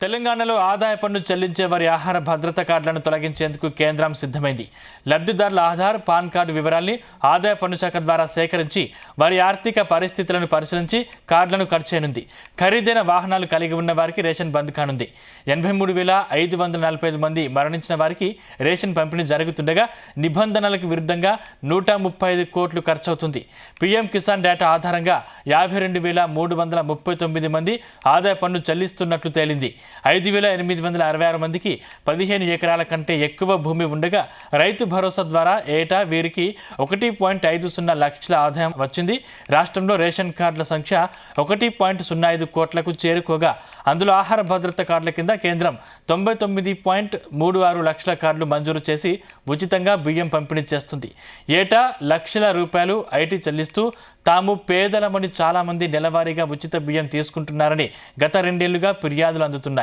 తెలంగాణలో ఆదాయ పన్ను చెల్లించే వారి ఆహార భద్రత కార్డులను తొలగించేందుకు కేంద్రం సిద్ధమైంది. లబ్ధిదారుల ఆధార్, పాన్ కార్డు వివరాల్ని ఆదాయ పన్ను శాఖ ద్వారా సేకరించి వారి ఆర్థిక పరిస్థితులను పరిశీలించి కార్డులను ఖర్చు చేయనుంది. ఖరీదైన వాహనాలు కలిగి ఉన్న వారికి రేషన్ బంద్ కానుంది. 83,545 మంది మరణించిన వారికి రేషన్ పంపిణీ జరుగుతుండగా నిబంధనలకు విరుద్ధంగా 135 కోట్లు ఖర్చవుతుంది. పీఎం కిసాన్ డేటా ఆధారంగా 52,339 మంది ఆదాయ పన్ను చెల్లిస్తున్నట్లు తేలింది. 5,866 మందికి 15 ఎకరాల కంటే ఎక్కువ భూమి ఉండగా రైతు భరోసా ద్వారా ఏటా వీరికి 1.50 లక్షల ఆదాయం వచ్చింది. రాష్ట్రంలో రేషన్ కార్డుల సంఖ్య 1.05 కోట్లకు చేరుకోగా అందులో ఆహార భద్రత కార్డుల కింద కేంద్రం 99.36 లక్షల కార్డులు మంజూరు చేసి ఉచితంగా బియ్యం పంపిణీ చేస్తుంది. ఏటా లక్షల రూపాయలు ఐటీ చెల్లిస్తూ తాము పేదలమని చాలా మంది నెలవారీగా ఉచిత బియ్యం తీసుకుంటున్నారని గత 2 ఏళ్లుగా ఫిర్యాదులు అందుతున్నాయి.